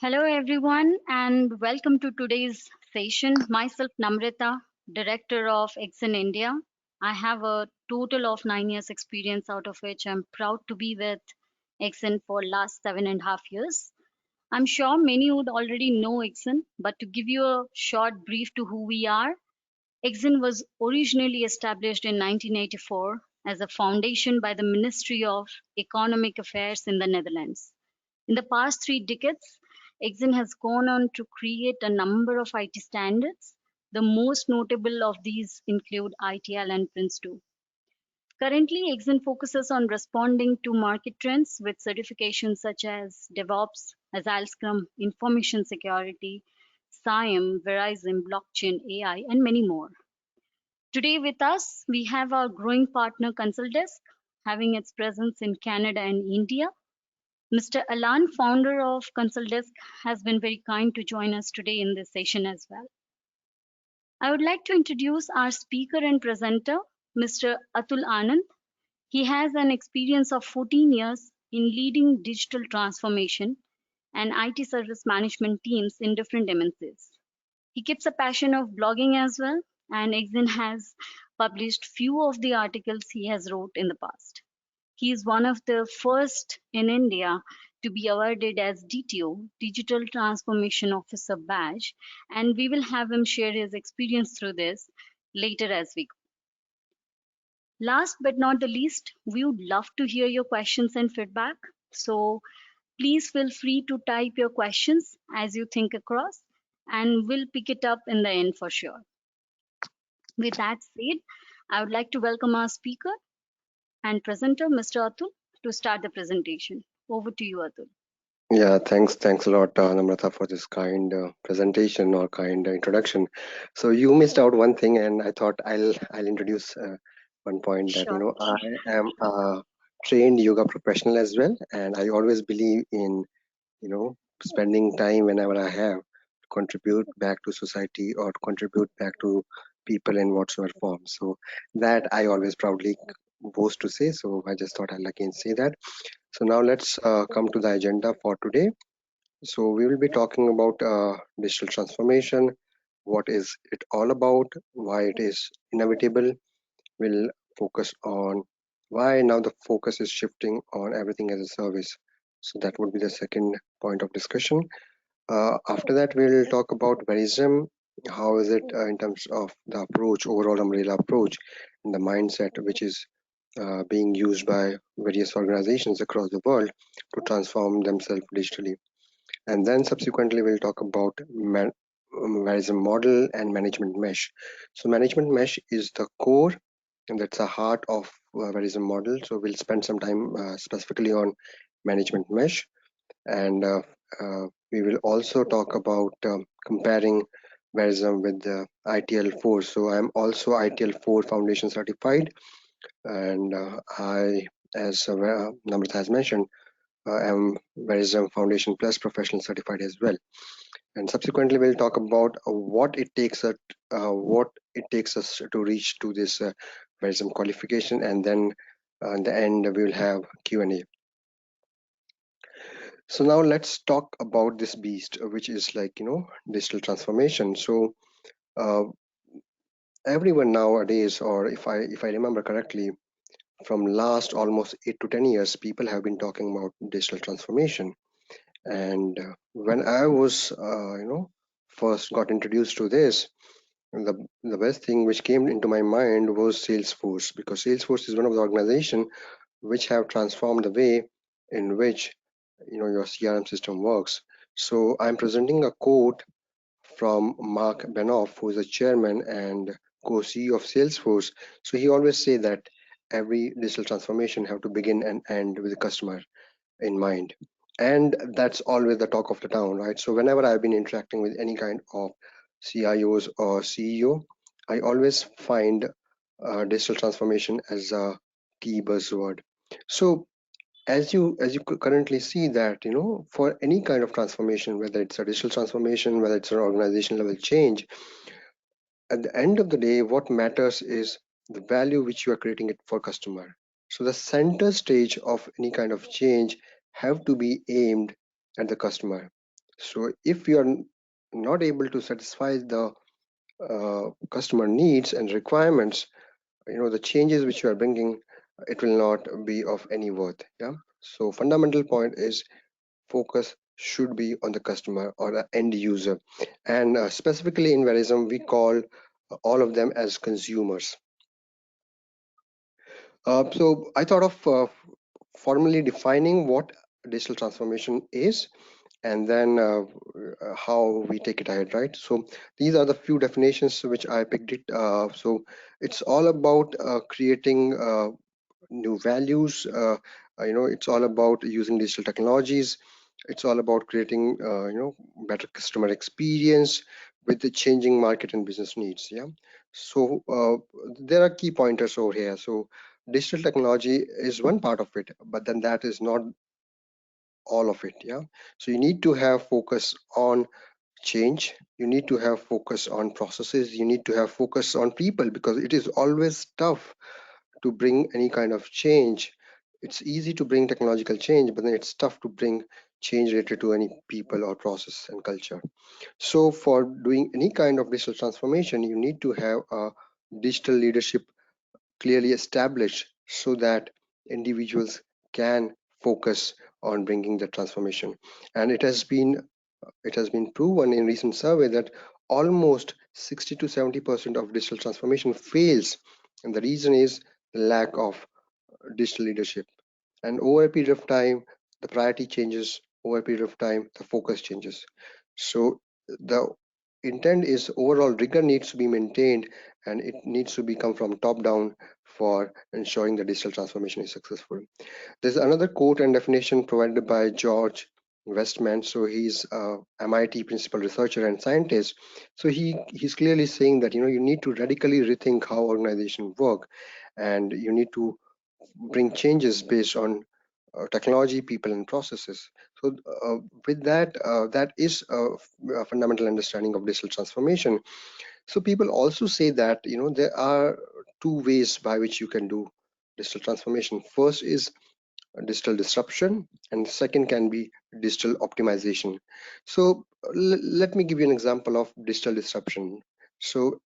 Hello, everyone, and welcome to today's session. Myself, Namrita, Director of XN India. I have a total of 9 years experience, out of which I'm proud to be with XN for last 7.5 years. I'm sure many would already know XN, but to give you a short brief to who we are, XN was originally established in 1984 as a foundation by the Ministry of Economic Affairs in the Netherlands. In the past 3 decades, Exim has gone on to create a number of IT standards. The most notable of these include ITL and Prince2. Currently, Exim focuses on responding to market trends with certifications such as DevOps, Agile Scrum, Information Security, SIAM, VeriSM, Blockchain, AI, and many more. Today with us, we have our growing partner ConsultDesk, having its presence in Canada and India. Mr. Alan, founder of ConsultDesk, has been very kind to join us today in this session as well. I would like to introduce our speaker and presenter, Mr. Atul Anand. He has an experience of 14 years in leading digital transformation and IT service management teams in different MNCs. He keeps a passion of blogging as well, and Exin has published few of the articles he has wrote in the past. He is one of the first in India to be awarded as DTO, Digital Transformation Officer badge, and we will have him share his experience through this later as we go. Last but not the least, we would love to hear your questions and feedback. So please feel free to type your questions as you think across, and we'll pick it up in the end for sure. With that said, I would like to welcome our speaker and presenter, Mr. Atul, to start the presentation. Over to you, Atul. Yeah, thanks a lot, Namrata, for this kind presentation or kind introduction. So you missed out one thing, and I thought I'll introduce one point that Sure. I am a trained yoga professional as well, and I always believe in spending time whenever I have to contribute back to society or to contribute back to people in whatsoever form. So that I always proudly boast to say. So I just thought I'll again say that. So now let's come to the agenda for today. So we will be talking about digital transformation, what is it all about, why it is inevitable. We'll focus on why now the focus is shifting on everything as a service. So that would be the second point of discussion. After that, we'll talk about VeriSM. How is it in terms of the approach, overall umbrella approach, and the mindset which is being used by various organizations across the world to transform themselves digitally. And then subsequently, we'll talk about VeriSM model and management mesh. So management mesh is the core, and that's the heart of VeriSM model. So we'll spend some time specifically on management mesh, and we will also talk about comparing VeriSM with the ITL4. So I'm also ITL4 Foundation certified, and I, as Namrata has mentioned, am VeriSM Foundation Plus Professional certified as well. And subsequently, we'll talk about what it takes us to reach to this VeriSM qualification, and then in the end we will have Q&A. So now let's talk about this beast, which is digital transformation. So everyone nowadays, or if I remember correctly, from last almost 8 to 10 years, people have been talking about digital transformation. And when I was, first got introduced to this, the best thing which came into my mind was Salesforce, because Salesforce is one of the organization which have transformed the way in which your CRM system works. So I'm presenting a quote from Mark Benoff, who is the chairman and co-CEO of Salesforce. So he always say that every digital transformation have to begin and end with the customer in mind. And that's always the talk of the town, right? So whenever I've been interacting with any kind of CIOs or CEO, I always find digital transformation as a key buzzword. So as you currently see that for any kind of transformation, whether it's a digital transformation, whether it's an organization level change, at the end of the day, what matters is the value which you are creating it for customer. So the center stage of any kind of change have to be aimed at the customer. So if you are not able to satisfy the customer needs and requirements, the changes which you are bringing, it will not be of any worth. Yeah. So fundamental point is focus should be on the customer or the end user, and specifically in VeriSM we call all of them as consumers. So I thought of formally defining what digital transformation is, and then how we take it ahead, right? So these are the few definitions which I picked it. So it's all about creating new values. It's all about using digital technologies. It's all about creating better customer experience with the changing market and business needs. Yeah. So there are key pointers over here. So digital technology is one part of it, but then that is not all of it. Yeah. So you need to have focus on change, you need to have focus on processes, you need to have focus on people, because it is always tough to bring any kind of change. It's easy to bring technological change, but then it's tough to bring change related to any people or process and culture. So for doing any kind of digital transformation, you need to have a digital leadership clearly established so that individuals can focus on bringing the transformation. And it has been proven in recent survey that almost 60 to 70% of digital transformation fails, and the reason is the lack of digital leadership. And over a period of time, the priority changes. Over a period of time, the focus changes. So the intent is overall rigor needs to be maintained, and it needs to be come from top down for ensuring the digital transformation is successful. There's another quote and definition provided by George Westman. So he's a MIT principal researcher and scientist. So he's clearly saying that you need to radically rethink how organizations work, and you need to bring changes based on technology, people, and processes. So with that, that is a fundamental understanding of digital transformation. So people also say that there are two ways by which you can do digital transformation. First is digital disruption, and second can be digital optimization. So let me give you an example of digital disruption. So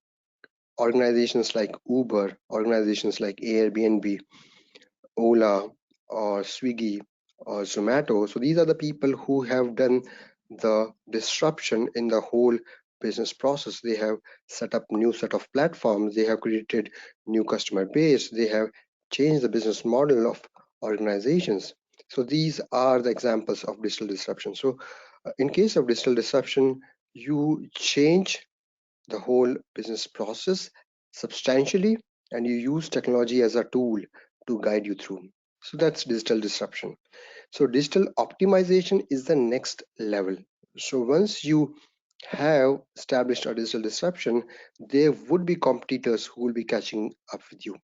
organizations like Uber, organizations like Airbnb, Ola, or Swiggy, or Zomato. So these are the people who have done the disruption in the whole business process. They have set up new set of platforms. They have created new customer base. They have changed the business model of organizations. So these are the examples of digital disruption. So in case of digital disruption, you change the whole business process substantially, and you use technology as a tool to guide you through. So that's digital disruption. So digital optimization is the next level. So once you have established a digital disruption, there would be competitors who will be catching up with you.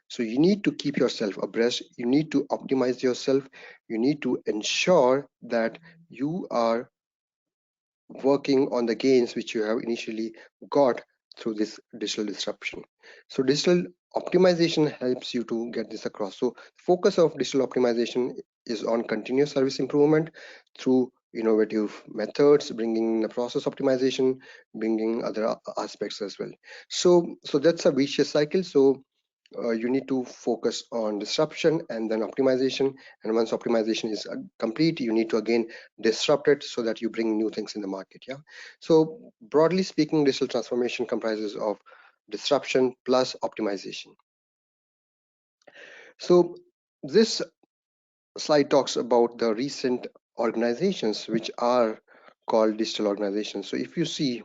So you need to keep yourself abreast, you need to optimize yourself, you need to ensure that you are working on the gains which you have initially got through this digital disruption. So digital optimization helps you to get this across. So focus of digital optimization is on continuous service improvement through innovative methods, bringing the process optimization, bringing other aspects as well. So that's a vicious cycle. So you need to focus on disruption and then optimization, and once optimization is complete, you need to again disrupt it so that you bring new things in the market. Yeah. So broadly speaking, digital transformation comprises of disruption plus optimization. So this slide talks about the recent organizations which are called digital organizations. So if you see,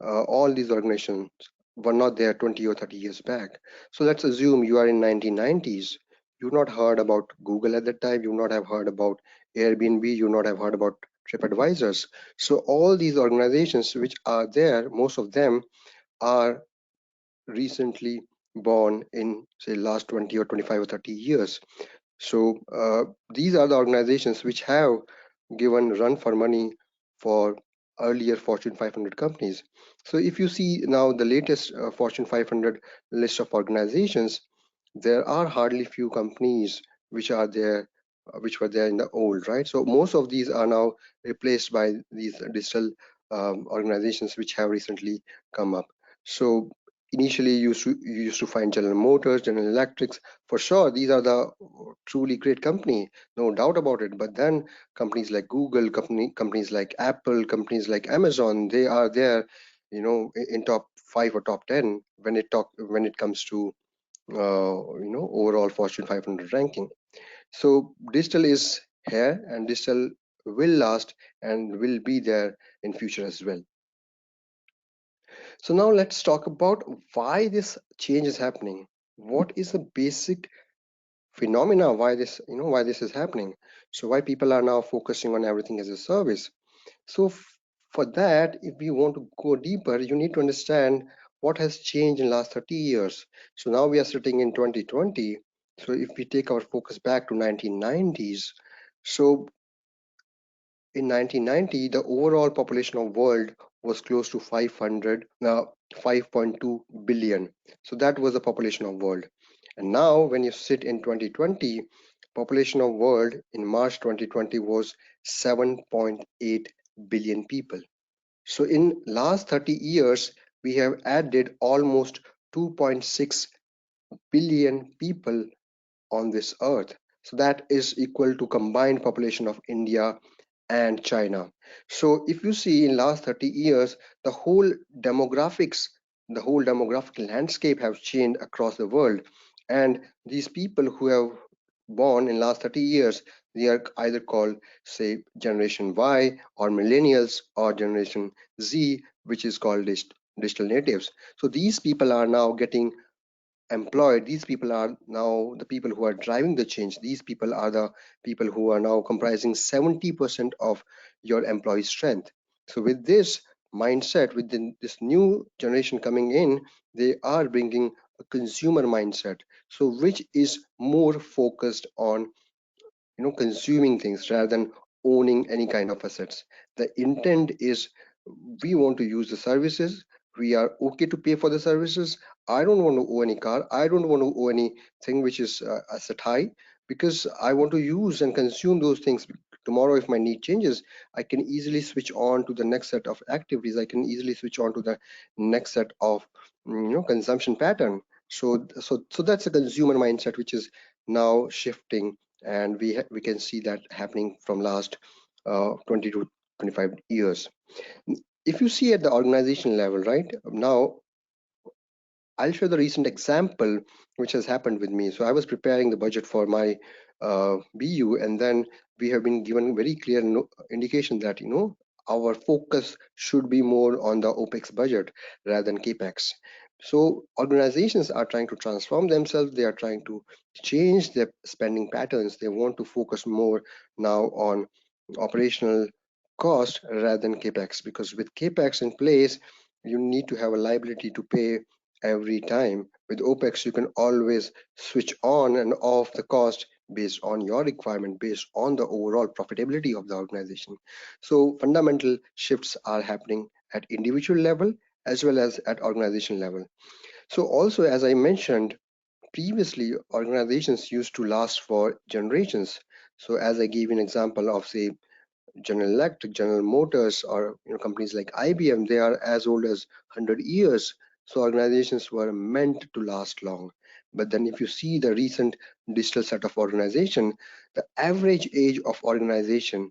all these organizations were not there 20 or 30 years back. So let's assume you are in 1990s. You've not heard about Google at that time. You not have heard about Airbnb. You not have heard about TripAdvisors. So all these organizations which are there, most of them are recently born in say last 20 or 25 or 30 years. So these are the organizations which have given run for money for earlier Fortune 500 companies. So if you see now the latest Fortune 500 list of organizations, there are hardly few companies which are there which were there in the old, right? So most of these are now replaced by these digital organizations which have recently come up. So initially you used to find General Motors, General Electrics. For sure, these are the truly great company, no doubt about it. But then companies like Google, companies like Apple, companies like Amazon, they are there, in top 5 or top 10 when it comes to overall Fortune 500 ranking. So digital is here, and digital will last and will be there in future as well. So now let's talk about why this change is happening. What is the basic phenomena why this is happening? So why people are now focusing on everything as a service? So for that, if we want to go deeper, you need to understand what has changed in the last 30 years. So now we are sitting in 2020. So if we take our focus back to 1990s, so in 1990, the overall population of world was close to 5.2 billion. So that was the population of world. And now when you sit in 2020, population of world in March 2020 was 7.8 billion people. So in last 30 years, we have added almost 2.6 billion people on this earth. So that is equal to combined population of India and China. So if you see in last 30 years, the whole demographic landscape have changed across the world. And these people who have born in last 30 years, they are either called, say, Generation Y or Millennials or Generation Z, which is called digital natives. So these people are now getting employed. These people are now the people who are driving the change. These people are the people who are now comprising 70% of your employee strength. So with this mindset, within this new generation coming in, they are bringing a consumer mindset, so which is more focused on consuming things rather than owning any kind of assets. The intent is we want to use the services, we are okay to pay for the services. I don't want to own any car, I don't want to own anything which is asset high, because I want to use and consume those things. Tomorrow if my need changes, I can easily switch on to the next set of activities, I can easily switch on to the next set of consumption pattern. So that's a consumer mindset which is now shifting, and we can see that happening from last 20 to 25 years. If you see at the organization level, right now, I'll show the recent example which has happened with me. So I was preparing the budget for my BU, and then we have been given very clear indication that our focus should be more on the OPEX budget rather than CAPEX. So organizations are trying to transform themselves. They are trying to change their spending patterns. They want to focus more now on operational cost rather than CAPEX, because with CAPEX in place, you need to have a liability to pay every time. With OPEX, you can always switch on and off the cost based on your requirement, based on the overall profitability of the organization. So fundamental shifts are happening at individual level as well as at organization level. So also, as I mentioned previously, organizations used to last for generations. So as I gave an example of, say, General Electric, General Motors, or companies like IBM, they are as old as 100 years. So organizations were meant to last long. But then if you see the recent digital set of organization, the average age of organization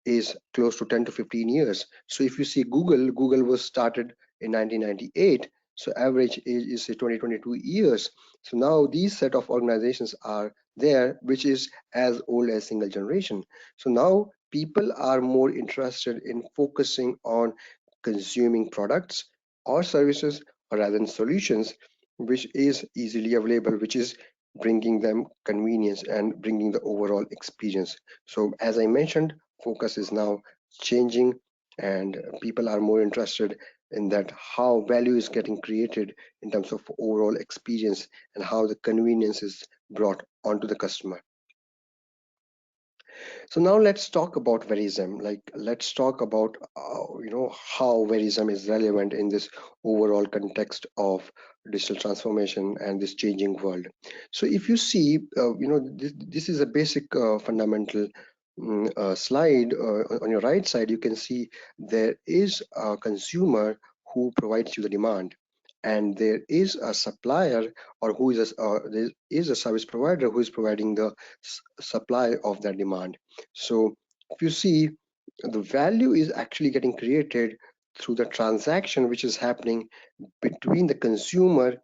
is close to 10 to 15 years. So if you see Google was started in 1998. So average age is say 22 years. So now these set of organizations are there, which is as old as single generation. So now people are more interested in focusing on consuming products or services, or rather than solutions, which is easily available, which is bringing them convenience and bringing the overall experience. So as I mentioned, focus is now changing, and people are more interested in that how value is getting created in terms of overall experience and how the convenience is brought onto the customer. So now let's talk about VeriSM. Like, let's talk about how VeriSM is relevant in this overall context of digital transformation and this changing world. So if you see, this is a basic fundamental slide. On your right side, you can see there is a consumer who provides you the demand, and there is a supplier, or there is a service provider who is providing the supply of that demand. So if you see, the value is actually getting created through the transaction which is happening between the consumer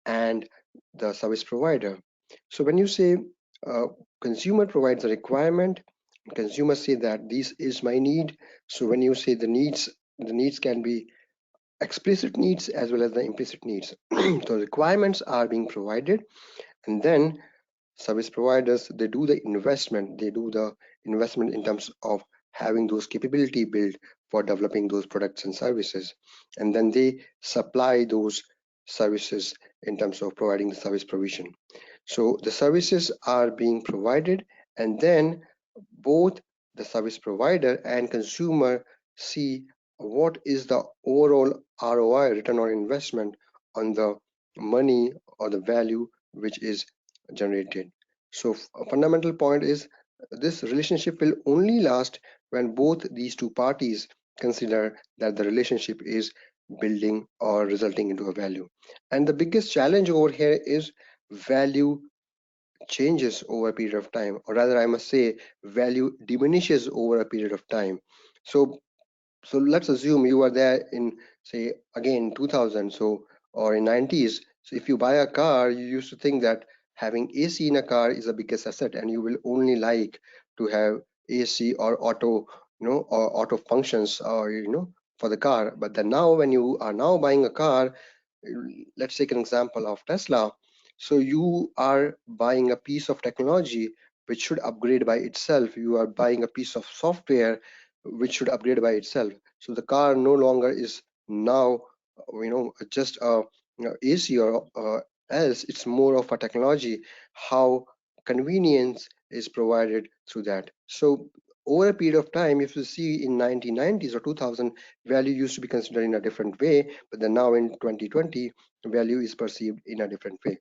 and the service provider. So when you say uh, consumer provides a requirement, consumer say that this is my need. So when you say the needs can be explicit needs as well as the implicit needs. So requirements are being provided, and then service providers, they do the investment in terms of having those capability built for developing those products and services, and then they supply those services in terms of providing the service provision. So the services are being provided, and then both the service provider and consumer see what is the overall ROI, return on investment, on the money or the value which is generated. So a fundamental point is this relationship will only last when both these two parties consider that the relationship is building or resulting into a value. And the biggest challenge over here is value changes over a period of time, or rather I must say value diminishes over a period of time. So let's assume you are there in, say, again 2000, so, or in 90s. So if you buy a car, you used to think that having AC in a car is the biggest asset, and you will only like to have AC or auto, or auto functions, or for the car. But then now, when you are now buying a car, let's take an example of Tesla. So you are buying a piece of technology which should upgrade by itself. You are buying a piece of software which should upgrade by itself. So the car no longer is now, just a AC or else. It's more of a technology, how convenience is provided through that. So over a period of time, if you see in 1990s or 2000, value used to be considered in a different way, but then now in 2020, value is perceived in a different way.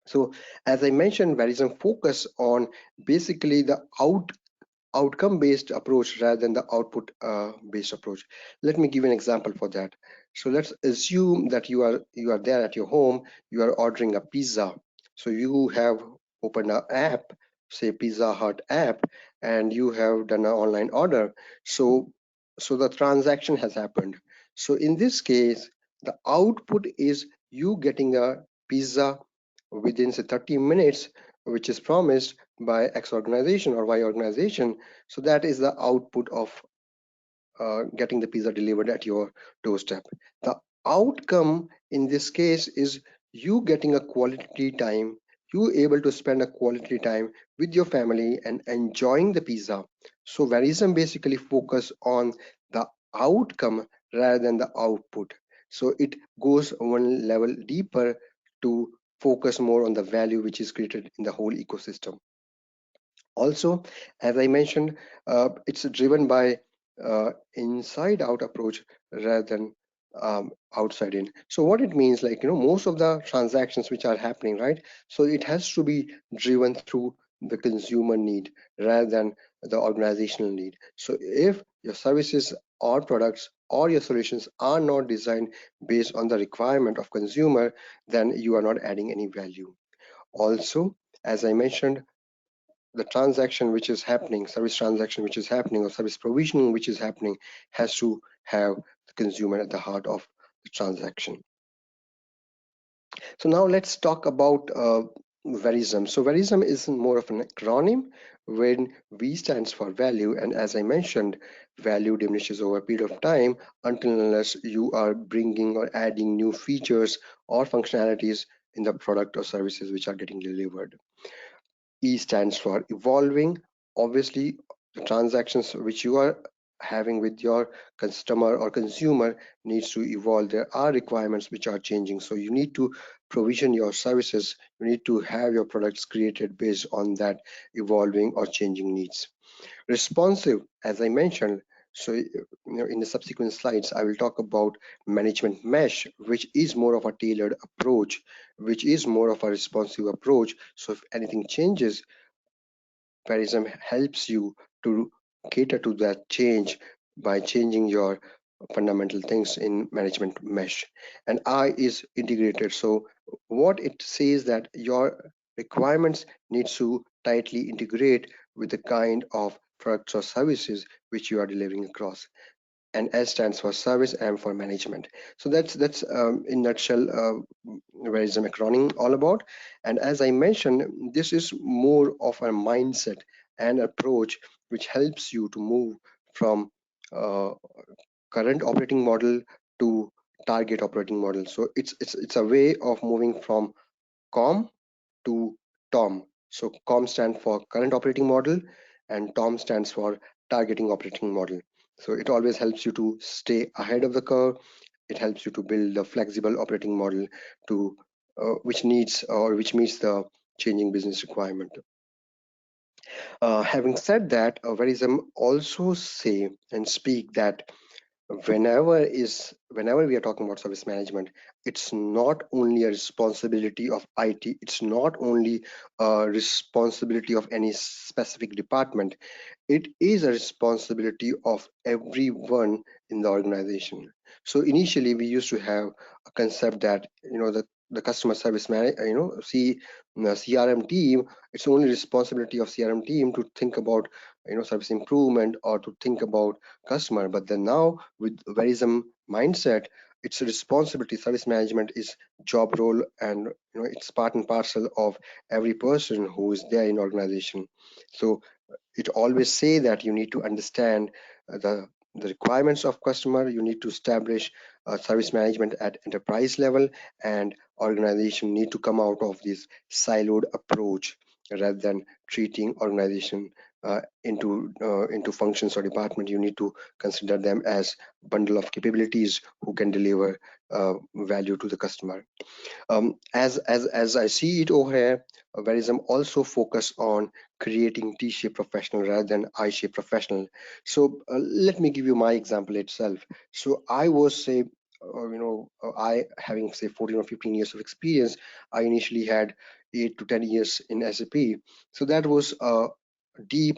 So as I mentioned, VeriSM focus on basically the outcome based approach rather than the output based approach. Let me give an example for that. So let's assume that you are there at your home, you are ordering a pizza. So you have opened an app, say Pizza Hut app, and you have done an online order. So the transaction has happened. So in this case, the output is you getting a pizza within, say, 30 minutes, which is promised by X organization or Y organization. So that is the output of getting the pizza delivered at your doorstep. The outcome in this case is you getting a quality time, you able to spend a quality time with your family and enjoying the pizza. So VeriSM basically focus on the outcome rather than the output. So it goes one level deeper to focus more on the value which is created in the whole ecosystem. Also, as I mentioned, it's driven by inside out approach rather than outside in. So what it means, like, most of the transactions which are happening, right? So it has to be driven through the consumer need rather than the organizational need. So if your services or products or your solutions are not designed based on the requirement of consumer, then you are not adding any value. Also, as I mentioned, the transaction which is happening, service transaction which is happening, or service provisioning which is happening, has to have the consumer at the heart of the transaction. So now let's talk about VeriSM. So VeriSM is more of an acronym when V stands for value, and as I mentioned, value diminishes over a period of time until unless you are bringing or adding new features or functionalities in the product or services which are getting delivered. E stands for evolving. Obviously, the transactions which you are having with your customer or consumer needs to evolve. There are requirements which are changing, so you need to provision your services, you need to have your products created based on that evolving or changing needs. Responsive, as I mentioned, so in the subsequent slides I will talk about management mesh, which is more of a tailored approach, which is more of a responsive approach. So if anything changes, VeriSM helps you to cater to that change by changing your fundamental things in management mesh. And I is integrated. So what it says that your requirements needs to tightly integrate with the kind of products or services which you are delivering across. And S stands for service, M for management. So that's in nutshell where is the acronym all about. And as I mentioned, this is more of a mindset and approach which helps you to move from uh, current operating model to target operating model. So it's a way of moving from COM to TOM. So COM stands for current operating model and TOM stands for targeting operating model. So it always helps you to stay ahead of the curve. It helps you to build a flexible operating model to which needs or which meets the changing business requirement. Having said that, Verism also say and speak that whenever we are talking about service management, it's not only a responsibility of IT, it's not only a responsibility of any specific department, it is a responsibility of everyone in the organization. So initially we used to have a concept that the customer service CRM team, it's only responsibility of CRM team to think about service improvement or to think about customer. But then now with Verism mindset, it's a responsibility. Service management is job role, and it's part and parcel of every person who is there in organization. So it always say that you need to understand the requirements of customer. You need to establish service management at enterprise level, and organization need to come out of this siloed approach rather than treating organization into functions or department. You need to consider them as bundle of capabilities who can deliver value to the customer. As I see it over here, Verism also focus on creating T-shaped professional rather than I-shaped professional. So let me give you my example itself. So I was say, I having say 14 or 15 years of experience. I initially had 8 to 10 years in SAP. So that was a deep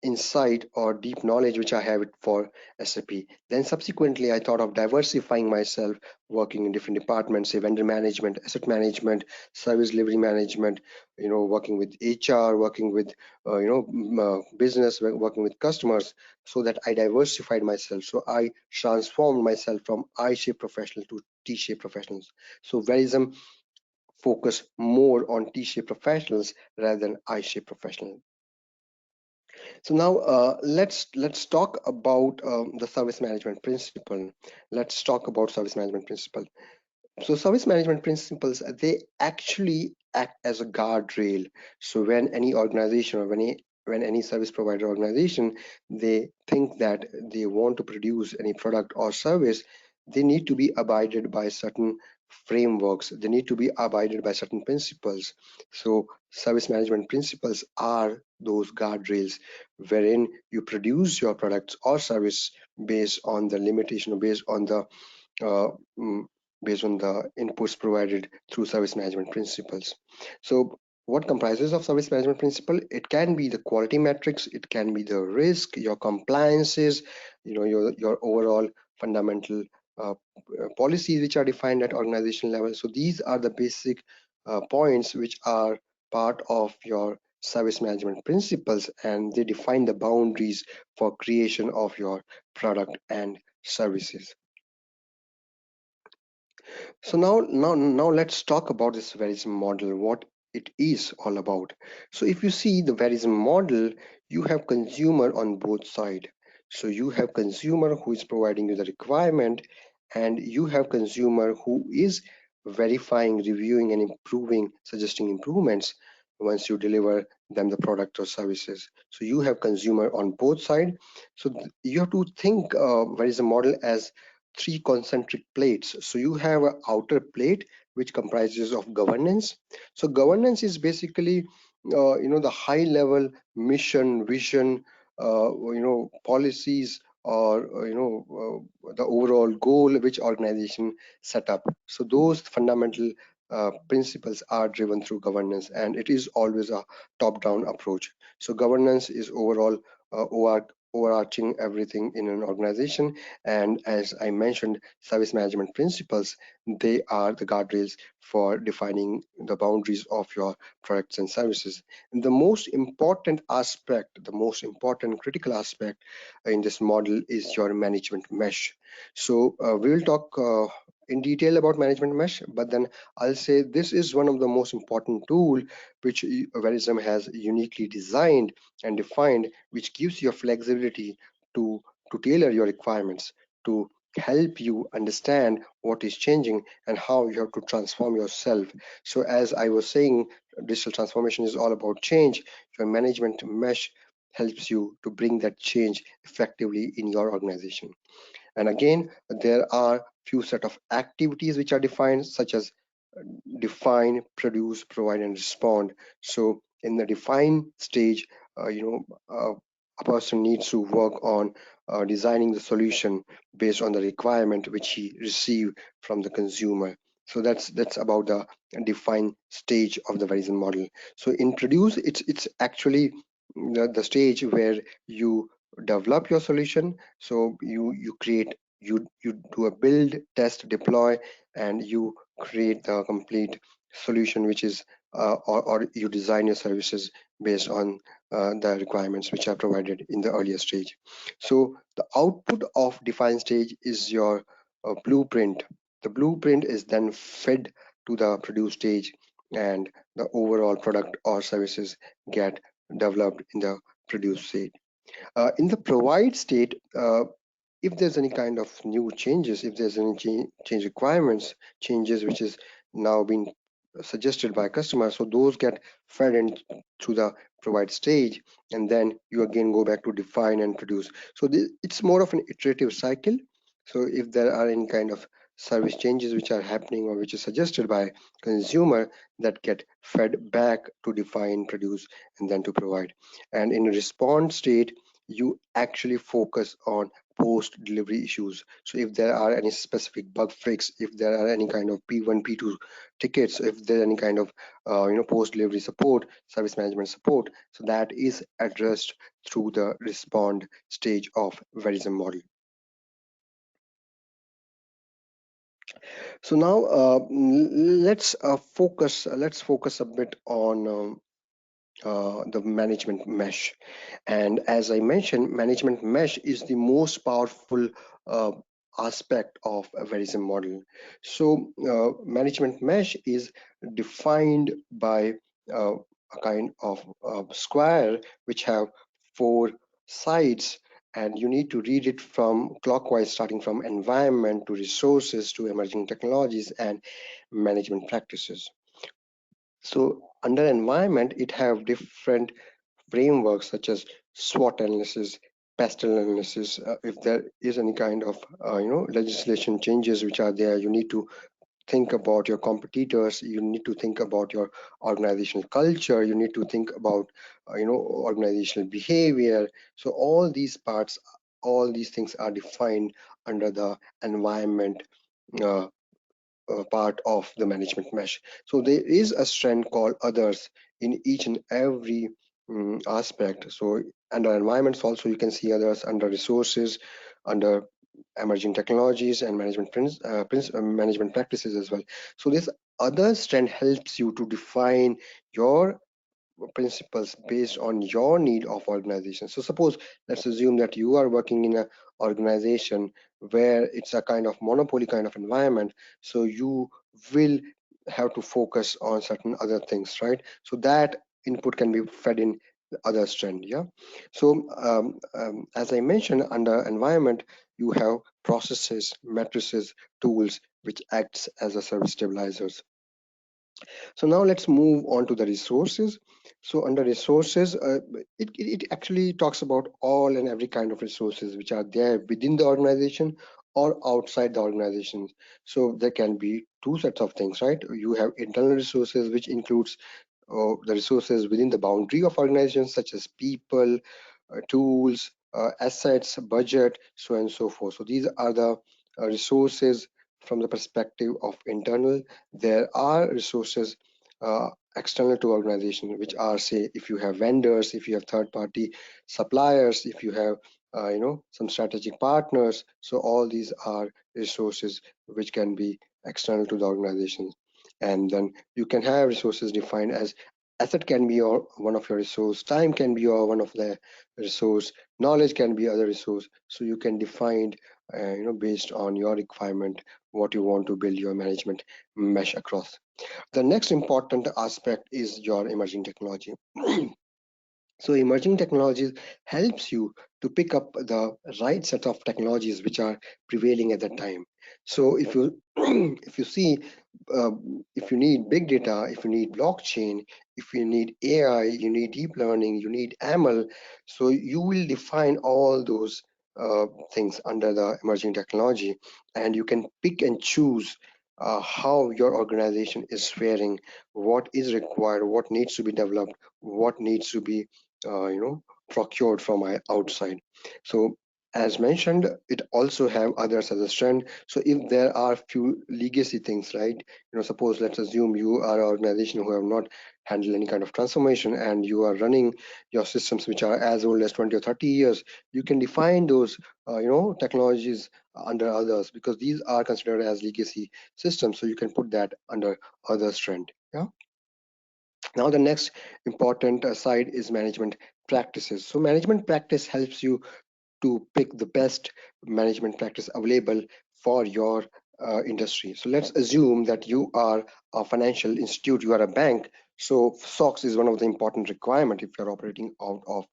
insight or deep knowledge which I have it for SAP. Then subsequently, I thought of diversifying myself, working in different departments, say vendor management, asset management, service delivery management, working with HR, working with, business, working with customers, so that I diversified myself. So I transformed myself from I-shaped professional to T-shaped professionals. So Verism focus more on T-shaped professionals rather than I-shaped professionals. So now let's talk about the service management principle. Let's talk about service management principle. So service management principles, they actually act as a guardrail. So when any organization or when any service provider organization, they think that they want to produce any product or service, they need to be abided by certain frameworks. They need to be abided by certain principles. So service management principles are those guardrails wherein you produce your products or service based on the limitation or uh, mm, based on the inputs provided through service management principles. So what comprises of service management principle? It can be the quality metrics, it can be the risk, your compliances, your overall fundamental uh, policies which are defined at organization level. So these are the basic points which are part of your service management principles, and they define the boundaries for creation of your product and services. So now let's talk about this Verism model, what it is all about. So if you see the Verism model, you have consumer on both sides. So you have consumer who is providing you the requirement, and you have consumer who is verifying, reviewing, and improving, suggesting improvements once you deliver than the product or services. So you have consumer on both sides. So you have to think VeriSM model as three concentric plates. So you have an outer plate which comprises of governance. So governance is basically the high level mission, vision, policies, or the overall goal which organization set up. So those fundamental principles are driven through governance, and it is always a top-down approach. So governance is overall overarching everything in an organization, and as I mentioned, service management principles, they are the guardrails for defining the boundaries of your products and services. And the most important aspect, the most important critical aspect in this model is your management mesh. So we will talk in detail about management mesh, but then I'll say this is one of the most important tool which VeriSM has uniquely designed and defined, which gives you flexibility to tailor your requirements, to help you understand what is changing and how you have to transform yourself. So as I was saying, digital transformation is all about change. Your management mesh helps you to bring that change effectively in your organization. And again, there are few set of activities which are defined, such as define, produce, provide, and respond. So in the define stage, a person needs to work on designing the solution based on the requirement which he received from the consumer. So that's about the define stage of the VeriSM model. So in produce, it's actually the stage where you develop your solution. So you create, you do a build, test, deploy, and you create the complete solution, which is or you design your services based on the requirements which are provided in the earlier stage. So the output of define stage is your blueprint. The blueprint is then fed to the produce stage, and the overall product or services get developed in the produce stage. In the provide state, if there's any kind of new changes, if there's any change requirements, changes which is now being suggested by customers, so those get fed in through the provide stage, and then you again go back to define and produce. So it's more of an iterative cycle. So if there are any kind of service changes which are happening or which is suggested by consumer, that get fed back to define, produce, and then to provide. And in response state, you actually focus on post delivery issues. So if there are any specific bug fix, if there are any kind of P1 P2 tickets, if there any kind of post delivery support, service management support, so that is addressed through the respond stage of VeriSM model. So now let's focus a bit on the management mesh. And as I mentioned, management mesh is the most powerful uh, aspect of a VeriSM model. So management mesh is defined by a kind of square which have four sides, and you need to read it from clockwise, starting from environment to resources to emerging technologies and management practices. So under environment, it have different frameworks such as SWOT analysis, pastel analysis. If there is any kind of legislation changes which are there, you need to think about your competitors. You need to think about your organizational culture. You need to think about organizational behavior. So all these parts, all these things are defined under the environment uh, part of the management mesh. So there is a strand called others in each and every aspect. So under environments also you can see others, under resources, under emerging technologies and management practices as well. So this other strand helps you to define your principles based on your need of organization. So suppose, let's assume that you are working in an organization where it's a kind of monopoly kind of environment. So you will have to focus on certain other things, right? So that input can be fed in the other strand. Yeah. So as I mentioned, under environment, you have processes, matrices, tools which acts as a service stabilizers. So now let's move on to the resources. So under resources, it actually talks about all and every kind of resources which are there within the organization or outside the organization. So there can be two sets of things, right? You have internal resources, which includes the resources within the boundary of organizations, such as people, tools, assets, budget, so on and so forth. So these are the resources from the perspective of internal. There are resources uh, external to organization, which are, say, if you have vendors, if you have third-party suppliers, if you have some strategic partners. So all these are resources which can be external to the organization. And then you can have resources defined as asset can be one of your resource, time can be one of the resource, knowledge can be other resource. So you can define based on your requirement what you want to build your management mesh across. The next important aspect is your emerging technology. So emerging technologies helps you to pick up the right set of technologies which are prevailing at that time. So if you if you see, if you need big data, if you need blockchain, if you need AI, you need deep learning, you need ML, so you will define all those things under the emerging technology, and you can pick and choose how your organization is faring, what is required, what needs to be developed, what needs to be procured from outside. So as mentioned, it also have others as a strength. So if there are few legacy things, right? Suppose let's assume you are an organization who have not handled any kind of transformation, and you are running your systems which are as old as 20 or 30 years. You can define those technologies under others, because these are considered as legacy systems. So you can put that under other strength. Yeah. Now the next important side is management practices. So management practice helps you to pick the best management practice available for your industry. So let's assume that you are a financial institute, you are a bank. So SOX is one of the important requirement if you're operating out of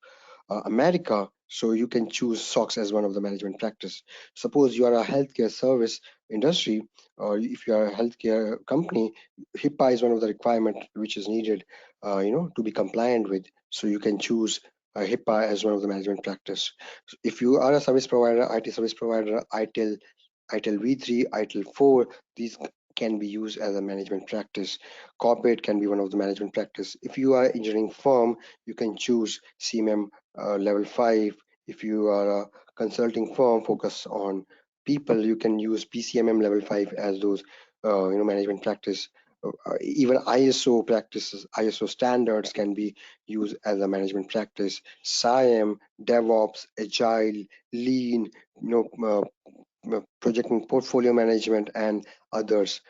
America. So you can choose SOX as one of the management practice. Suppose you are a healthcare service industry, or if you are a healthcare company, HIPAA is one of the requirement which is needed, to be compliant with. So you can choose HIPAA as one of the management practice. So if you are a service provider, IT service provider, ITIL V3, ITIL 4, these can be used as a management practice. Corporate can be one of the management practice. If you are engineering firm, you can choose CMM level 5. If you are a consulting firm focused on people, you can use PCMM level 5 as those management practice. Even ISO practices, ISO standards can be used as a management practice. SIAM, DevOps, Agile, Lean, project and portfolio management, and others.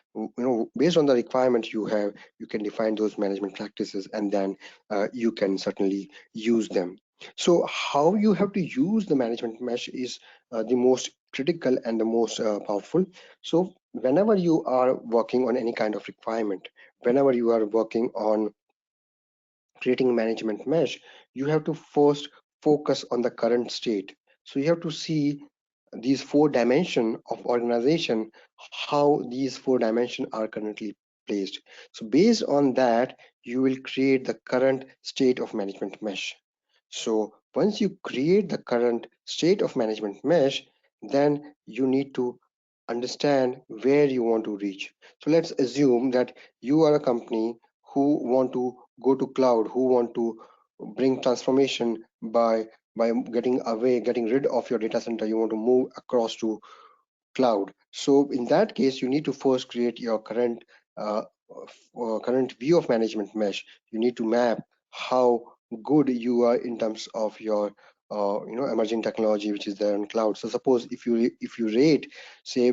Based on the requirement you have, you can define those management practices, and then you can certainly use them. So how you have to use the management mesh is the most critical and the most powerful. So whenever you are working on any kind of requirement, whenever you are working on creating management mesh, you have to first focus on the current state. So you have to see these four dimensions of organization, how these four dimensions are currently placed. So based on that, you will create the current state of management mesh. So once you create the current state of management mesh, then you need to understand where you want to reach. So let's assume that you are a company who want to go to cloud, who want to bring transformation by getting rid of your data center. You want to move across to cloud. So in that case, you need to first create your uh, current view of management mesh. You need to map how good you are in terms of your emerging technology which is there in cloud. So suppose if you rate, say,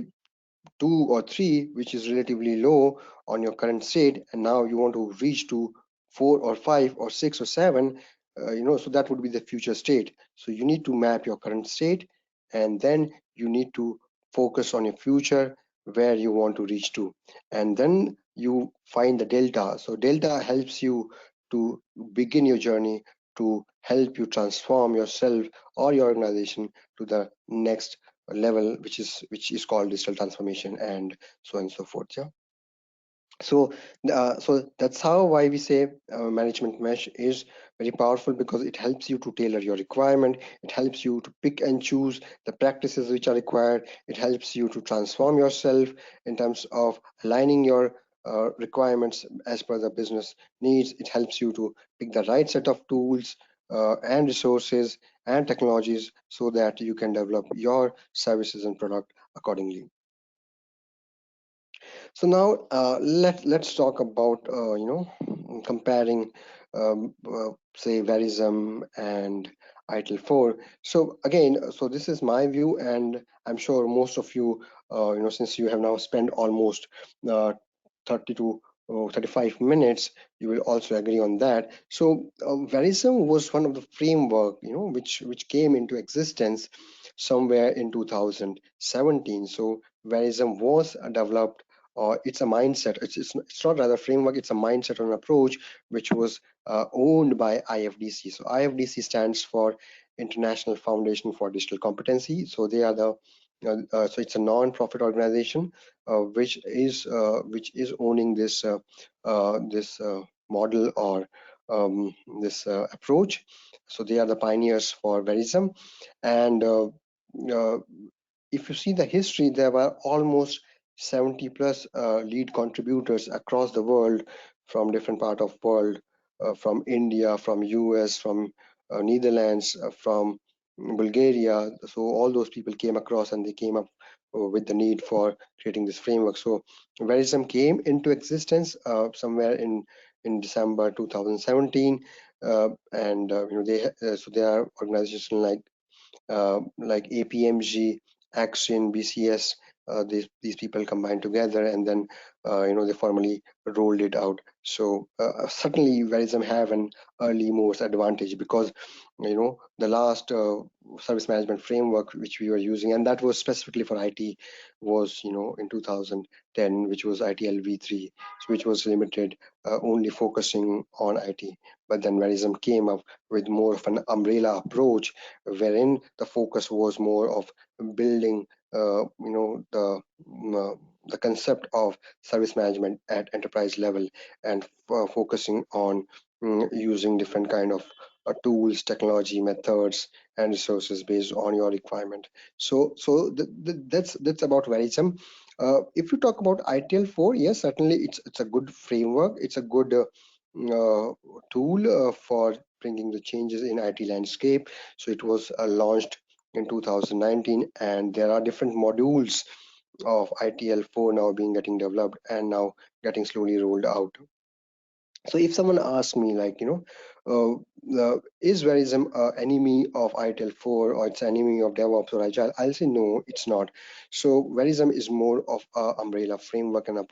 2 or 3, which is relatively low on your current state, and now you want to reach to 4 or 5 or 6 or 7, so that would be the future state. So you need to map your current state, and then you need to focus on your future, where you want to reach to, and then you find the delta. So delta helps you to begin your journey, to help you transform yourself or your organization to the next level, which is called digital transformation, and so on and so forth. Yeah. So that's how why we say management mesh is very powerful, because it helps you to tailor your requirement. It helps you to pick and choose the practices which are required. It helps you to transform yourself in terms of aligning your requirements as per the business needs. It helps you to pick the right set of tools and resources and technologies so that you can develop your services and product accordingly. So now let's talk about comparing say VeriSM and ITIL 4. So again, so this is my view, and I'm sure most of you, since you have now spent almost uh, 30 to 35 minutes, you will also agree on that. So VeriSM was one of the framework, which came into existence somewhere in 2017. So VeriSM was developed, or it's a mindset. It's not rather framework. It's a mindset or an approach which was owned by IFDC. So IFDC stands for International Foundation for Digital Competency. So they are the so it's a non-profit organization which is owning this model, or this approach. So they are the pioneers for VeriSM, and uh, if you see the history, there were almost 70 plus lead contributors across the world, from different part of world, from India, from US, from Netherlands, from Bulgaria. So all those people came across, and they came up with the need for creating this framework. So VeriSM came into existence somewhere in December 2017, and so there are organizations like APMG, Action, BCS. These people combined together, and then they formally rolled it out. So certainly, VeriSM have an early mover's advantage, because the last service management framework which we were using, and that was specifically for IT, was in 2010, which was ITL v3, which was limited, only focusing on IT. But then VeriSM came up with more of an umbrella approach, wherein the focus was more of building the concept of service management at enterprise level, and focusing on using different kind of tools, technology, methods, and resources based on your requirement. That's about VeriSM. If you talk about ITL4, yes, certainly it's a good framework. It's a good tool for bringing the changes in IT landscape. So it was launched in 2019, and there are different modules of ITL4 now getting developed, and now getting slowly rolled out. So if someone asks me, like, is VeriSM enemy of ITIL4, or it's enemy of DevOps or Agile, I'll say no, it's not. So VeriSM is more of a umbrella framework and a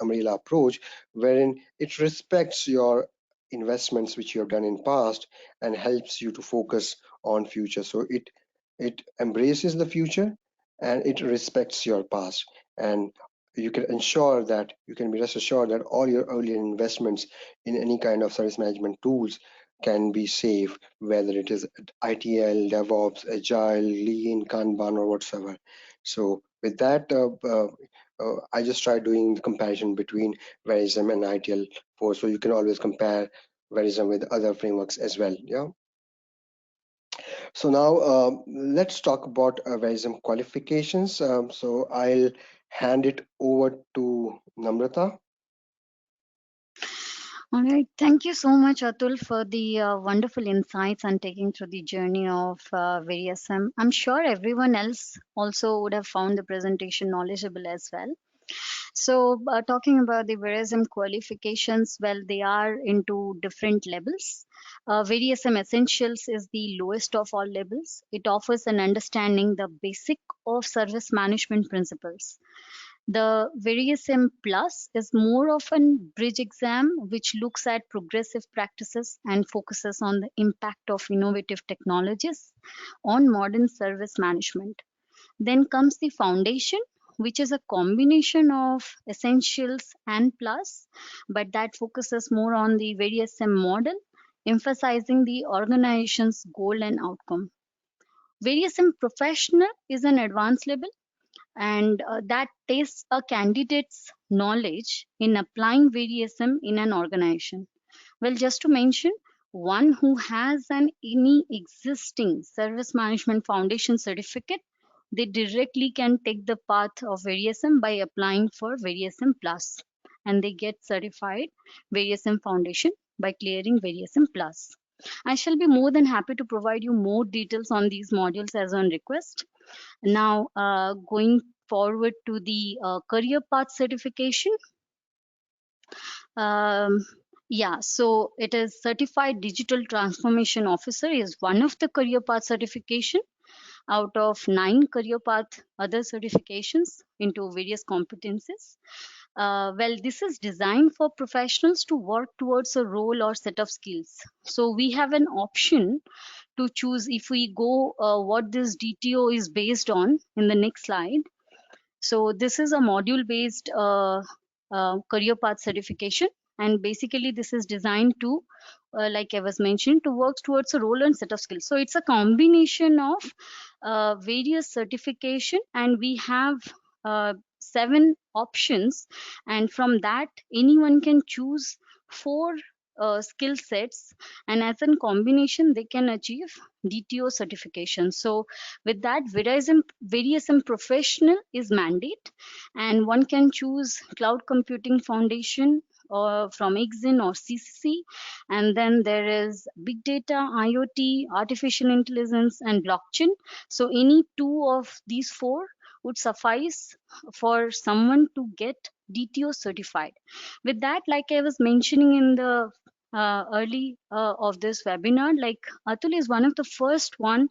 umbrella approach, wherein it respects your investments which you have done in past, and helps you to focus on future. So it embraces the future, and it respects your past, and you can be rest assured that all your earlier investments in any kind of service management tools can be safe, whether it is ITL, DevOps, Agile, Lean, Kanban, or whatsoever. So with that, I just tried doing the comparison between VeriSM and ITL4, so you can always compare VeriSM with other frameworks as well. Yeah. So now let's talk about VeriSM qualifications. So I'll hand it over to Namrata. All right. Thank you so much, Atul, for the wonderful insights and taking through the journey of VeriSM. I'm sure everyone else also would have found the presentation knowledgeable as well. So, talking about the VeriSM qualifications, well, they are into different levels. VeriSM Essentials is the lowest of all levels. It offers an understanding the basic of service management principles. The VeriSM Plus is more of an bridge exam which looks at progressive practices and focuses on the impact of innovative technologies on modern service management. Then comes the foundation, which is a combination of essentials and plus, but that focuses more on the VeriSM model, emphasizing the organization's goal and outcome. VeriSM Professional is an advanced level and that tests a candidate's knowledge in applying VeriSM in an organization. Well, just to mention, one who has an any existing service management foundation certificate, they directly can take the path of VeriSM by applying for VeriSM Plus, and they get certified VeriSM Foundation by clearing VeriSM Plus. I shall be more than happy to provide you more details on these modules as on request. Now, going forward to the career path certification. Um, yeah, so it is Certified Digital Transformation Officer is one of the career path certification out of 9 career path other certifications into various competencies. Well, this is designed for professionals to work towards a role or set of skills. So we have an option to choose if we go what this DTO is based on in the next slide. So this is a module based career path certification, and basically this is designed to like I was mentioned, to work towards a role and set of skills. So it's a combination of various certification, and we have 7 options, and from that anyone can choose 4 skill sets, and as a combination they can achieve DTO certification. So with that, VeriSM professional is mandate, and one can choose cloud computing foundation or from XIN or CCC, and then there is big data, IoT, artificial intelligence, and blockchain. So any 2 of these 4 would suffice for someone to get DTO certified. With that, like I was mentioning in the early of this webinar, like Atul is one of the first one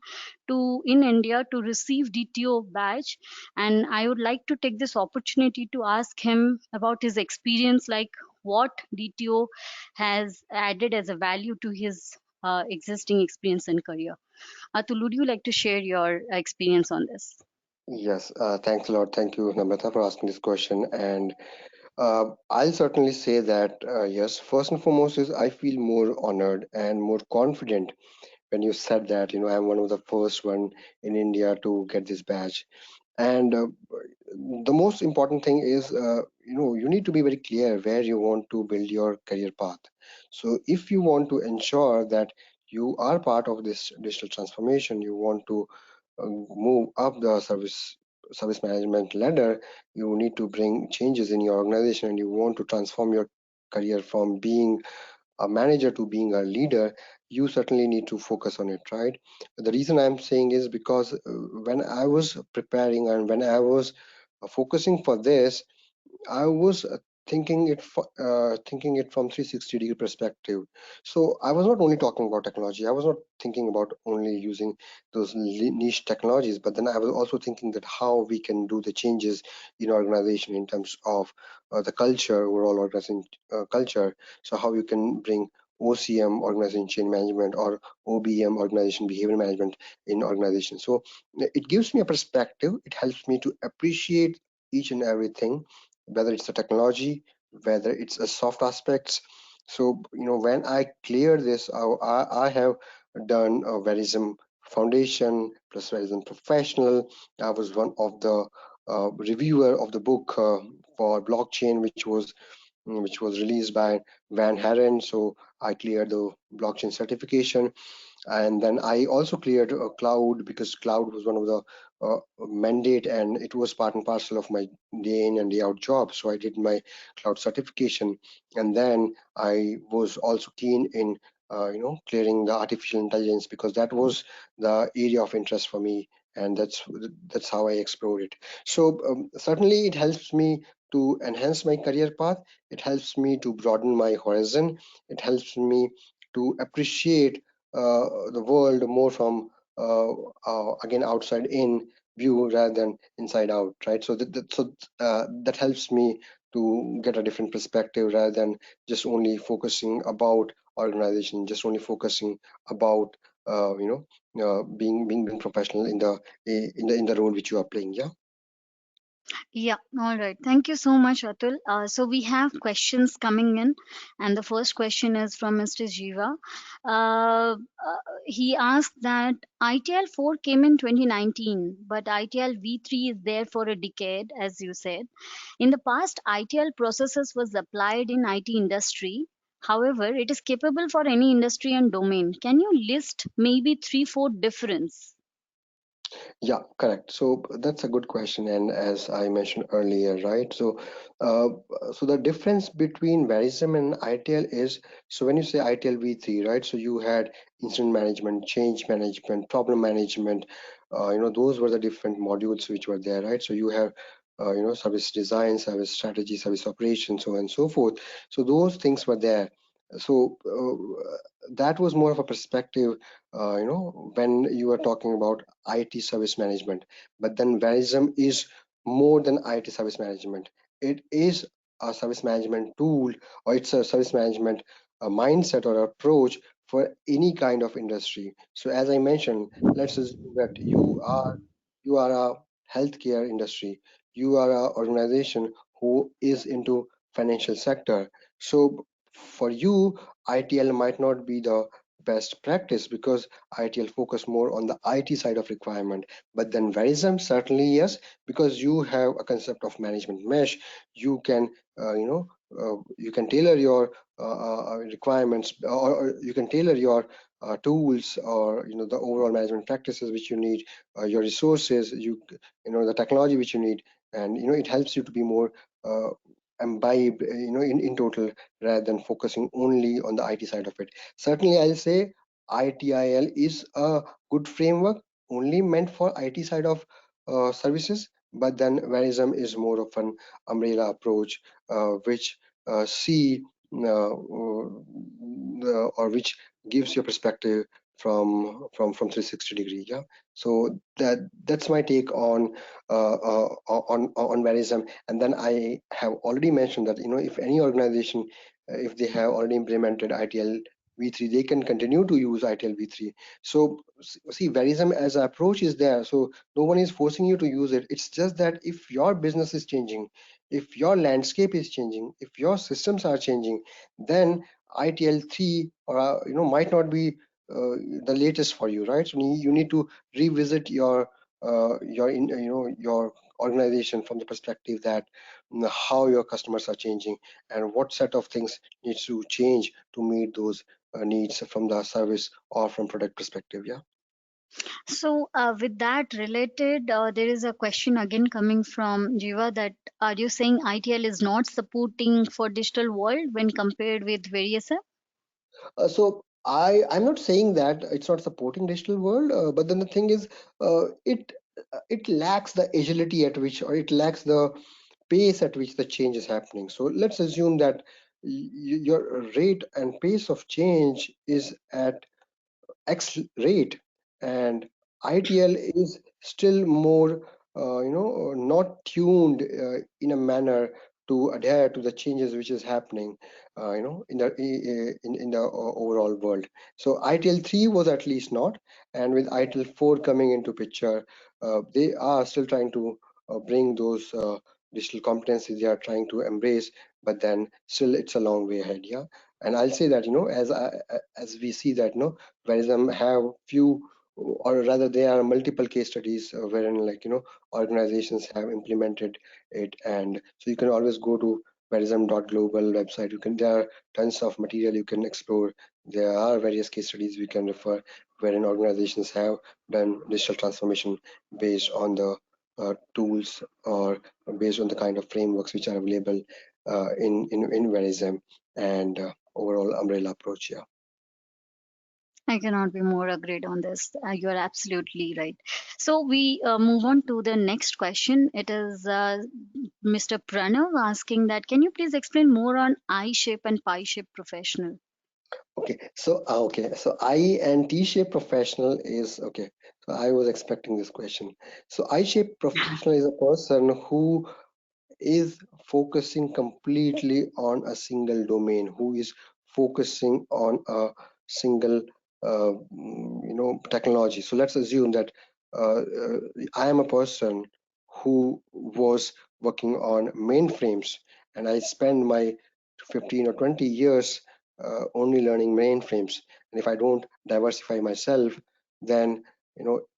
to in India to receive DTO badge, and I would like to take this opportunity to ask him about his experience, like what DTO has added as a value to his existing experience and career. Atul, would you like to share your experience on this? Yes, thanks a lot. Thank you, Namrata, for asking this question. And I'll certainly say that yes, first and foremost is I feel more honored and more confident when you said that, I'm one of the first one in India to get this badge. And the most important thing is, you need to be very clear where you want to build your career path. So if you want to ensure that you are part of this digital transformation, you want to move up the service management ladder, you need to bring changes in your organization, and you want to transform your career from being a manager to being a leader, you certainly need to focus on it, right? The reason I'm saying is because when I was preparing and when I was focusing for this, I was thinking it from 360-degree perspective. So I was not only talking about technology. I was not thinking about only using those niche technologies, but then I was also thinking that how we can do the changes in organization in terms of the culture, overall organization culture. So how you can bring OCM, organization change management, or OBM, organization behavior management, in organization. So it gives me a perspective. It helps me to appreciate each and everything, whether it's the technology, whether it's a soft aspects. So when I clear this, I have done a Verism Foundation plus Verism Professional. I was one of the reviewer of the book for blockchain, which was released by Van Haren. So I cleared the blockchain certification, and then I also cleared cloud, because cloud was one of the mandate, and it was part and parcel of my day in and day out job. So I did my cloud certification, and then I was also keen in clearing the artificial intelligence, because that was the area of interest for me, and that's how I explored it. So certainly it helps me to enhance my career path. It helps me to broaden my horizon. It helps me to appreciate the world more from again outside in view rather than inside out, right? So that helps me to get a different perspective rather than just only focusing about organization, just only focusing about being professional in the role which you are playing. Yeah. Yeah, all right. Thank you so much, Atul. So we have questions coming in, and the first question is from Mr. Jiva. Uh, he asked that ITL 4 came in 2019, but ITL V3 is there for a decade, as you said. In the past, ITL processes was applied in IT industry. However, it is capable for any industry and domain. Can you list maybe three, four difference? Yeah, correct. So that's a good question, and as I mentioned earlier, right? Uh, so the difference between VeriSM and ITL is, so when you say ITL v3, right? So you had incident management, change management, problem management. Those were the different modules which were there, right? So you have, service design, service strategy, service operations, so on and so forth. So those things were there. So that was more of a perspective, when you are talking about IT service management. But then Verism is more than IT service management. It is a service management tool, or it's a service management mindset or approach for any kind of industry. So as I mentioned, let's assume that you are a healthcare industry. You are an organization who is into financial sector. So for you, ITL might not be the best practice because ITL focus more on the IT side of requirement. But then Verism certainly yes, because you have a concept of management mesh. You can you can tailor your requirements, or you can tailor your tools, or the overall management practices which you need, your resources, the technology which you need, and it helps you to be more uh, imbibed, in total, rather than focusing only on the IT side of it. Certainly, I'll say ITIL is a good framework only meant for IT side of services, but then Verism is more of an umbrella approach, which see or which gives your perspective from 360 degree. Yeah, so that's my take on Verism. And then I have already mentioned that if any organization, if they have already implemented ITL v3, they can continue to use ITL v3. So see, Verism as an approach is there, so no one is forcing you to use it. It's just that if your business is changing, if your landscape is changing, if your systems are changing, then ITL 3 or might not be the latest for you, right? So you need to revisit your organization from the perspective that how your customers are changing, and what set of things needs to change to meet those needs from the service or from product perspective. Yeah. So, with that related, there is a question again coming from Jiva that are you saying ITL is not supporting for digital world when compared with various? So I'm not saying that it's not supporting digital world, but then the thing is, it lacks the agility at which, or it lacks the pace at which the change is happening. So let's assume that your rate and pace of change is at X rate, and ITL is still more, not tuned in a manner to adhere to the changes which is happening, in the overall world. So ITL 3 was at least not, and with ITL 4 coming into picture, they are still trying to bring those digital competencies they are trying to embrace, but then still it's a long way ahead. Yeah, and I'll say that as we see that Verism have few, or rather there are multiple case studies wherein, like, organizations have implemented it. And so you can always go to verism.global website. There are tons of material you can explore. There are various case studies we can refer, wherein organizations have done digital transformation based on the tools, or based on the kind of frameworks which are available in Verism, and overall umbrella approach. Yeah. I cannot be more agreed on this. You are absolutely right. So we move on to the next question. It is Mr. Pranav asking that can you please explain more on I shape and pi shape professional? So I and T-shape professional is okay. So I was expecting this question. So I-shape professional is a person who is focusing completely on a single domain, who is focusing on a single technology. So let's assume that I am a person who was working on mainframes, and I spend my 15 or 20 years only learning mainframes. And if I don't diversify myself, then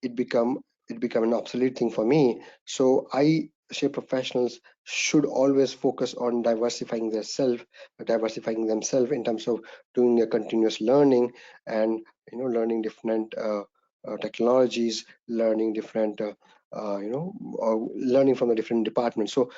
it become an obsolete thing for me. So I say professionals should always focus on diversifying themselves in terms of doing a continuous learning, and learning different technologies, learning different learning from the different departments. So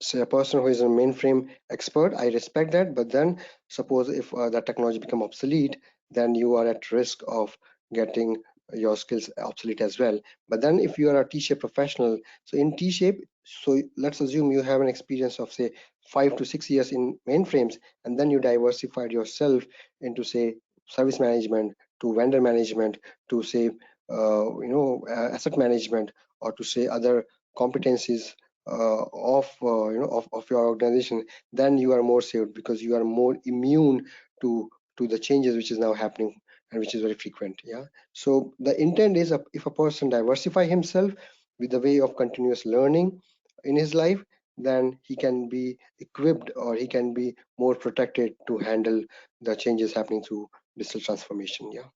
say a person who is a mainframe expert, I respect that, but then suppose if that technology become obsolete, then you are at risk of getting your skills obsolete as well. But then if you are a T-shape professional, so in T-shape, so let's assume you have an experience of say 5 to 6 years in mainframes, and then you diversified yourself into say service management, to vendor management, to say asset management, or to say other competencies of your organization, then you are more safe because you are more immune to the changes which is now happening and which is very frequent. Yeah. So the intent is, if a person diversify himself with the way of continuous learning in his life, then he can be equipped, or he can be more protected to handle the changes happening through digital transformation. Yeah.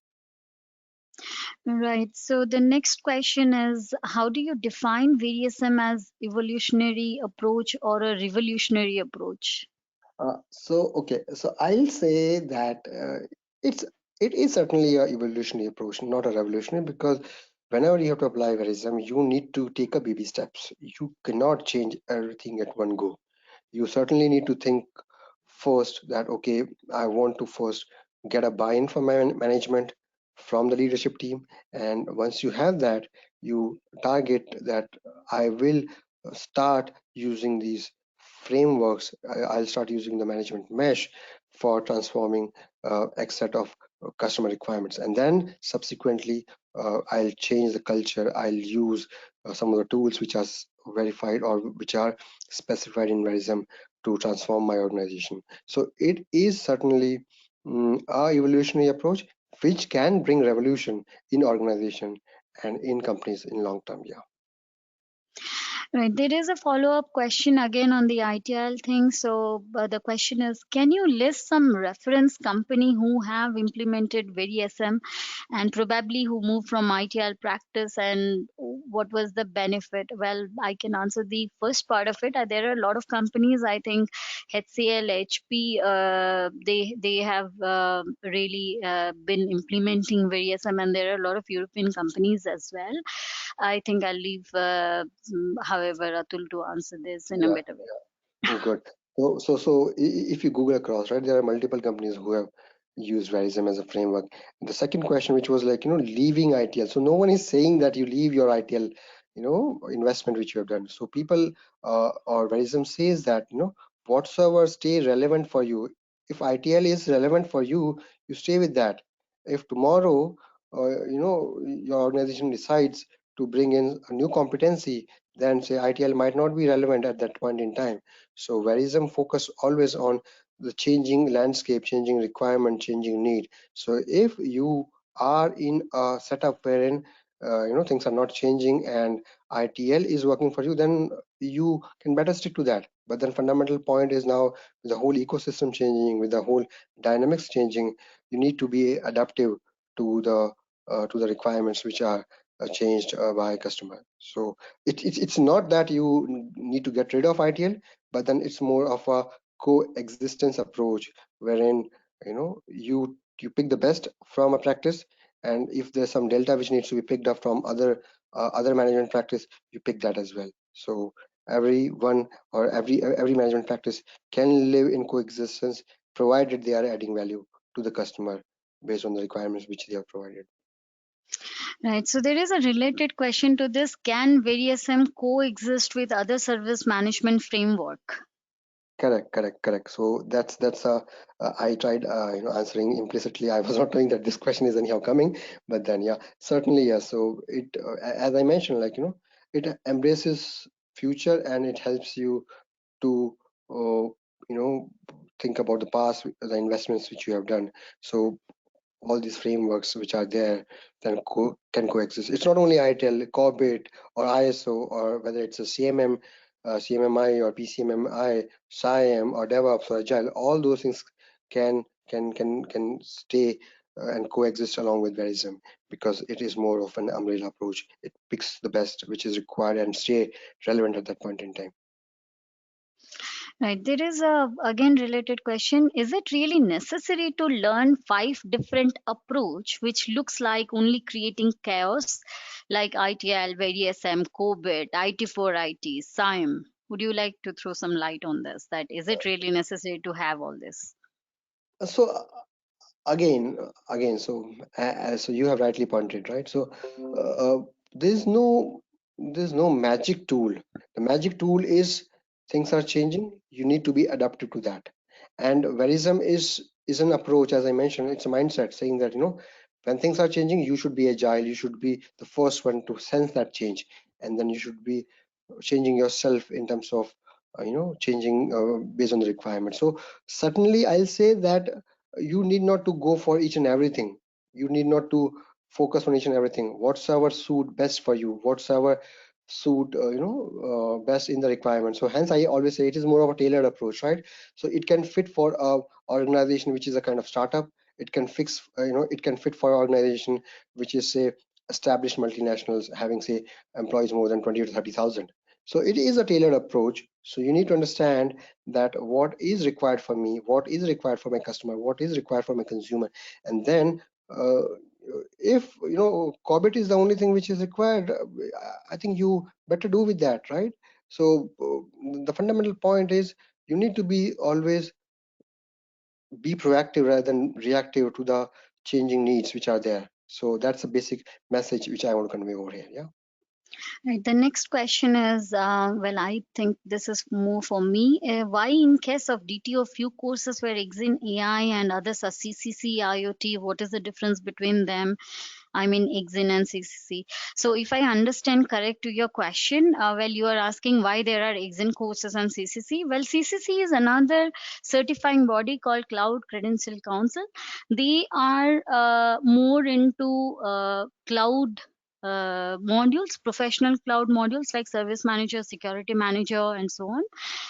Right. So the next question is, how do you define VeriSM as evolutionary approach or a revolutionary approach? Okay, so I'll say that it's it is certainly a evolutionary approach, not a revolutionary, because whenever you have to apply verism, you need to take a baby steps. You cannot change everything at one go. You certainly need to think first that, okay, I want to first get a buy-in from my management, from the leadership team, and once you have that, you target that I will start using these frameworks. I'll start using the management mesh for transforming X set of customer requirements, and then subsequently I'll change the culture. I'll use some of the tools which are verified or which are specified in verism to transform my organization. So it is certainly a evolutionary approach which can bring revolution in organization and in companies in long term. Yeah. Right. There is a follow-up question again on the ITL thing. So the question is, can you list some reference company who have implemented VeriSM and probably who moved from ITL practice, and what was the benefit? Well, I can answer the first part of it. There are a lot of companies. I think HCL, HP, they have really been implementing VeriSM, and there are a lot of European companies as well. I think I'll leave, however, Atul to answer this in a Yeah. better way. Good. If you Google across, right, there are multiple companies who have used Verism as a framework. The second question, which was like, leaving ITL. So no one is saying that you leave your ITL, investment which you have done. So people or Verism says that, whatsoever stay relevant for you. If ITL is relevant for you, you stay with that. If tomorrow, your organization decides to bring in a new competency, then say ITL might not be relevant at that point in time. So Verism focus always on the changing landscape, changing requirement, changing need. So if you are in a setup wherein things are not changing and ITL is working for you, then you can better stick to that. But then fundamental point is, now with the whole ecosystem changing, with the whole dynamics changing, you need to be adaptive to the requirements which are changed by customer. So it's not that you need to get rid of ITL, but then it's more of a coexistence approach, wherein you pick the best from a practice, and if there's some delta which needs to be picked up from other management practice, you pick that as well. So every one or every management practice can live in coexistence, provided they are adding value to the customer based on the requirements which they have provided. Right. So there is a related question to this. Can VeriSM coexist with other service management framework? Correct. So that's I tried answering implicitly. I was not knowing that this question is anyhow coming, but then yeah, certainly yes. So it as I mentioned, like it embraces future, and it helps you to uh, you know think about the past, the investments which you have done. So all these frameworks which are there then can coexist. It's not only ITIL, Corbett, or ISO, or whether it's a CMM, CMMI, or PCMMI, SIAM, or DevOps, or Agile. All those things can stay and coexist along with VeriSM, because it is more of an umbrella approach. It picks the best which is required and stay relevant at that point in time. Right. There is a again related question. Is it really necessary to learn five different approach, which looks like only creating chaos, like ITL, VeriSM, COBIT, IT4IT, SIM? Would you like to throw some light on this? That is it really necessary to have all this? So again, so you have rightly pointed, right? So uh, there's no there's no magic tool. The magic tool is things are changing, you need to be adapted to that. And verism is an approach, as I mentioned. It's a mindset saying that, when things are changing, you should be agile, you should be the first one to sense that change, and then you should be changing yourself in terms of changing based on the requirement. So certainly I'll say that you need not to go for each and everything. You need not to focus on each and everything. Whatsoever suit best for you, whatsoever suit best in the requirement. So hence I always say it is more of a tailored approach, right? So it can fit for a organization which is a kind of startup. It can fix it can fit for an organization which is, say, established multinationals having, say, employees more than 20 to 30,000. So it is a tailored approach. So you need to understand that what is required for me, what is required for my customer, what is required for my consumer. And then uh, if Corbett is the only thing which is required, I think you better do with that, right? So the fundamental point is you need to be always be proactive rather than reactive to the changing needs which are there. So that's a basic message which I want to convey over here. Yeah. Right. The next question is, well, I think this is more for me. Why, in case of DTO, few courses were Exin AI and others are CCC IoT? What is the difference between them? I mean, Exin and CCC. So, if I understand correct to your question, well, you are asking why there are Exin courses and CCC. Well, CCC is another certifying body called Cloud Credential Council. They are more into cloud modules, professional cloud modules like service manager, security manager, and so on.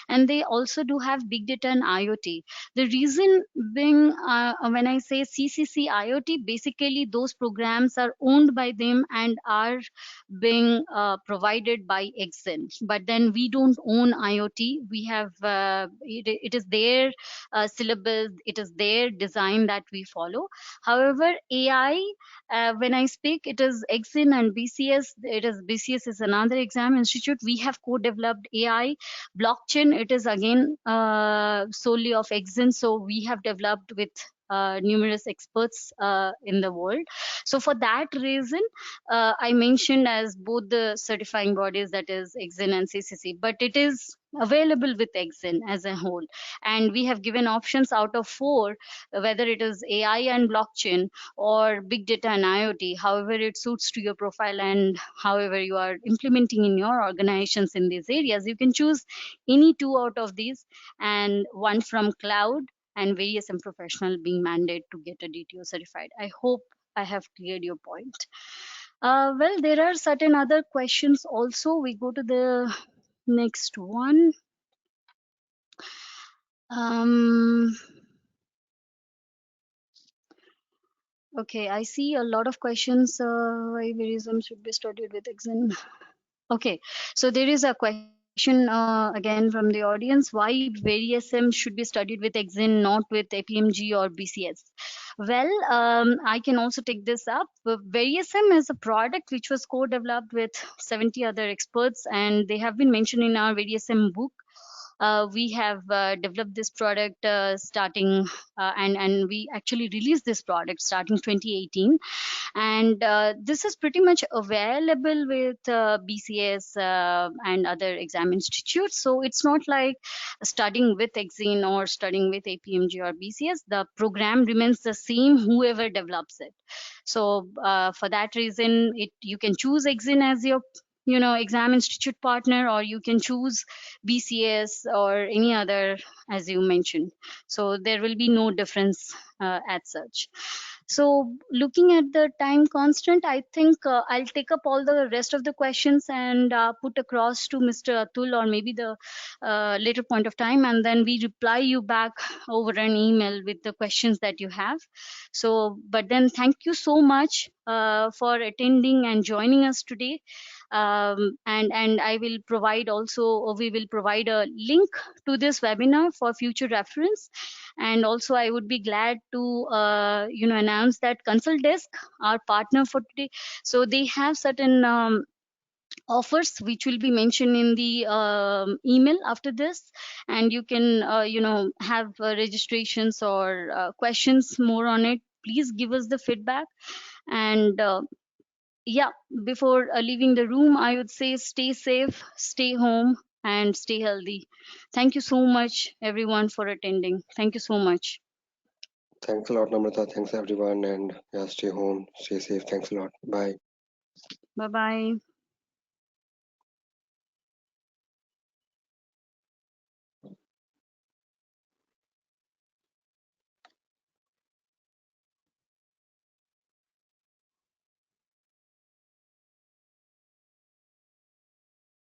And they also do have big data and IoT. The reason being, when I say CCC IoT, basically those programs are owned by them and are being provided by Exen. But then we don't own IoT. We have it is their syllabus, it is their design that we follow. However, AI, when I speak, it is Exin and BCS. It is BCS is another exam institute. We have co-developed AI. Blockchain, it is again solely of Exin. So we have developed with numerous experts in the world. So for that reason, I mentioned as both the certifying bodies, that is Exin and CCC, but it is available with Exin as a whole. And we have given options out of four, whether it is AI and blockchain or big data and IoT, however it suits to your profile and however you are implementing in your organizations in these areas. You can choose any two out of these, and one from cloud and VeriSM professional being mandated to get a DTO certified. I hope I have cleared your point. Well, there are certain other questions also. We go to the next one. Um, okay, I see a lot of questions. Why VeriSM should be studied with Exen? Okay, so there is a question again from the audience. Why VeriSM should be studied with Exin, not with APMG or BCS? Well, I can also take this up. VeriSM is a product which was co-developed with 70 other experts, and they have been mentioned in our VeriSM book. We have developed this product starting and we actually released this product starting 2018, and this is pretty much available with BCS and other exam institutes. So it's not like studying with Exin or studying with APMG or BCS. The program remains the same whoever develops it. So for that reason, you can choose Exin as your exam institute partner, or you can choose BCS or any other as you mentioned. So there will be no difference as such. So looking at the time constant, I think I'll take up all the rest of the questions and put across to Mr. Atul, or maybe the later point of time, and then we reply you back over an email with the questions that you have. So, but then thank you so much for attending and joining us today. And I will provide also, or we will provide a link to this webinar for future reference. And also I would be glad to announce that Consult Desk, our partner for today, so they have certain offers which will be mentioned in the email after this, and you can have registrations or questions more on it. Please give us the feedback. And yeah, before leaving the room, I would say stay safe, stay home, and stay healthy. Thank you so much everyone for attending. Thank you so much. Thanks a lot, Namrata. Thanks everyone, and yeah, stay home, stay safe. Thanks a lot. Bye. Bye bye.